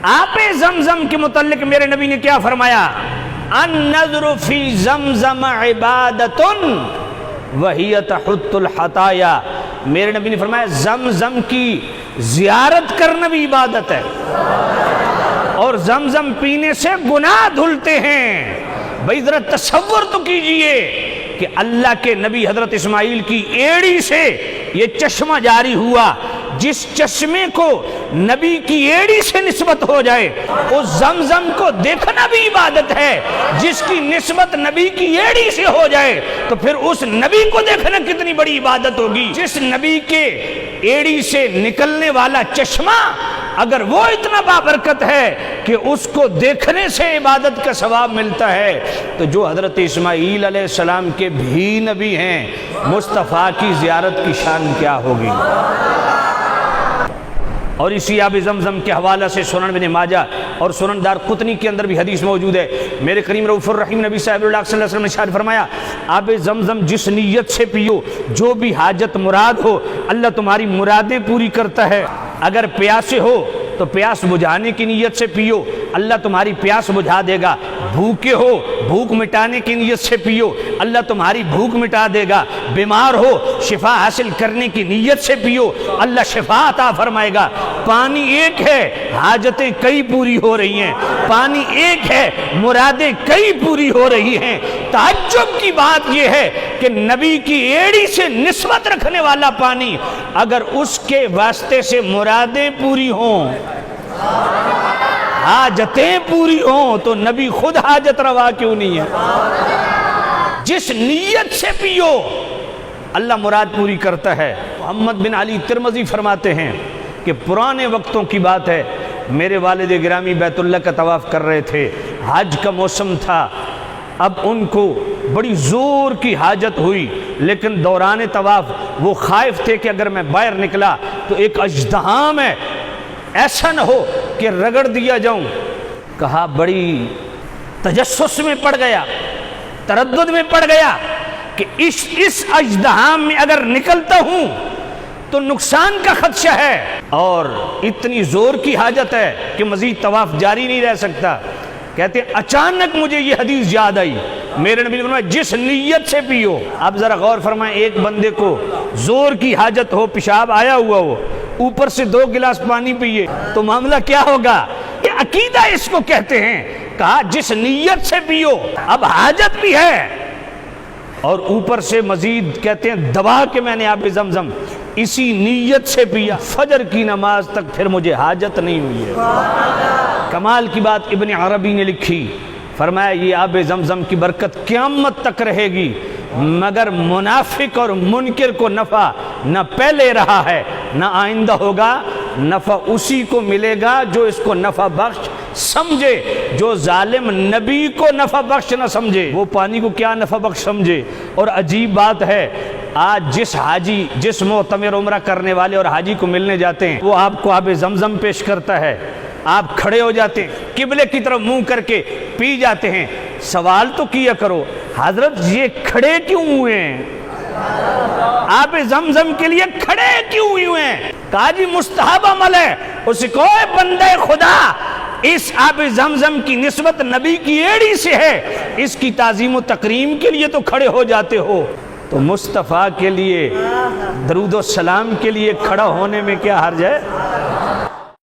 آپ زمزم کے متعلق میرے نبی نے کیا فرمایا؟ النظر فی زمزم عبادۃ وہی تحط الخطایا، میرے نبی نے فرمایا زمزم کی زیارت کرنا بھی عبادت ہے، اور زمزم پینے سے گناہ دھلتے ہیں۔ بھئی ذرا تصور تو کیجئے کہ اللہ کے نبی حضرت اسماعیل کی ایڑی سے یہ چشمہ جاری ہوا، جس چشمے کو نبی کی ایڑی سے نسبت ہو جائے، اس زمزم کو دیکھنا بھی عبادت ہے۔ جس کی نسبت نبی کی ایڑی سے ہو جائے تو پھر اس نبی کو دیکھنا کتنی بڑی عبادت ہوگی۔ جس نبی کے ایڑی سے نکلنے والا چشمہ اگر وہ اتنا بابرکت ہے کہ اس کو دیکھنے سے عبادت کا ثواب ملتا ہے، تو جو حضرت اسماعیل علیہ السلام کے بھی نبی ہیں، مصطفیٰ کی زیارت کی شان کیا ہوگی۔ اور اسی آب زمزم کے حوالہ سے سنن ابن ماجہ اور سنن دارقطنی کے اندر بھی حدیث موجود ہے۔ میرے کریم رؤوف الرحیم نبی صاحب اللہ صلی اللہ علیہ وسلم نے ارشاد فرمایا، آب زمزم جس نیت سے پیو، جو بھی حاجت مراد ہو اللہ تمہاری مرادیں پوری کرتا ہے۔ اگر پیاسے ہو تو پیاس بجھانے کی نیت سے پیو، اللہ تمہاری پیاس بجھا دے گا۔ بھوکے ہو، بھوک مٹانے کی نیت سے پیو، اللہ تمہاری بھوک مٹا دے گا۔ بیمار ہو، شفا حاصل کرنے کی نیت سے پیو، اللہ شفا عطا فرمائے گا۔ پانی ایک ہے، حاجتیں کئی پوری ہو رہی ہیں۔ پانی ایک ہے، مرادیں کئی پوری ہو رہی ہیں۔ تعجب کی بات یہ ہے کہ نبی کی ایڑی سے نسبت رکھنے والا پانی اگر اس کے واسطے سے مرادیں پوری ہوں، حاجتیں پوری ہوں، تو نبی خود حاجت روا کیوں نہیں ہے؟ جس نیت سے پیو اللہ مراد پوری کرتا ہے۔ محمد بن علی ترمذی فرماتے ہیں کہ پرانے وقتوں کی بات ہے، میرے والد گرامی بیت اللہ کا طواف کر رہے تھے، حج کا موسم تھا۔ اب ان کو بڑی زور کی حاجت ہوئی، لیکن دوران طواف وہ خائف تھے کہ اگر میں باہر نکلا تو ایک اژدہام ہے، ایسا نہ ہو کہ رگڑ دیا جاؤں۔ کہا بڑی تجسس میں پڑ گیا، تردد میں پڑ گیا کہ اس اژدہام میں اگر نکلتا ہوں تو نقصان کا خدشہ ہے، اور اتنی زور کی حاجت ہے کہ مزید طواف جاری نہیں رہ سکتا۔ کہتے ہیں اچانک مجھے یہ حدیث یاد آئی، میرے نبی نے فرمایا جس نیت سے پیو۔ اب ذرا غور فرمائیں، ایک بندے کو زور کی حاجت ہو، پیشاب آیا ہوا ہو، اوپر سے 2 گلاس پانی پیے تو معاملہ کیا ہوگا؟ یہ عقیدہ اس کو کہتے ہیں۔ کہا جس نیت سے پیو، اب حاجت بھی ہے اور اوپر سے مزید کہتے ہیں دبا کے میں نے آب زمزم اسی نیت سے پیا، فجر کی نماز تک پھر مجھے حاجت نہیں ہوئی ہے۔ کمال کی بات ابن عربی نے لکھی، فرمایا یہ آب زمزم کی برکت قیامت تک رہے گی، مگر منافق اور منکر کو نفع نہ پہلے رہا ہے نہ آئندہ ہوگا۔ نفع اسی کو ملے گا جو اس کو نفع بخش سمجھے۔ جو ظالم نبی کو نفع بخش نہ سمجھے وہ پانی کو کیا نفع بخش سمجھے۔ اور عجیب بات ہے، آج جس حاجی، جس معتمر عمرہ کرنے والے اور حاجی کو ملنے جاتے ہیں، وہ آپ کو آب زمزم پیش کرتا ہے، آپ کھڑے ہو جاتے ہیں، قبلے کی طرف منہ کر کے پی جاتے ہیں۔ سوال تو کیا کرو حضرت یہ کھڑے کیوں ہوئے ہیں؟ آب زمزم کے لیے کھڑے کیوں ہوئے ہیں؟ کہا جی مستحب عمل ہے۔ اس کو بندہ خدا اس آب زمزم کی نسبت نبی کی ایڑی سے ہے، اس کی تعظیم و تکریم کے لیے تو کھڑے ہو جاتے ہو، تو مصطفیٰ کے لیے درود و سلام کے لیے کھڑا ہونے میں کیا حرج ہے؟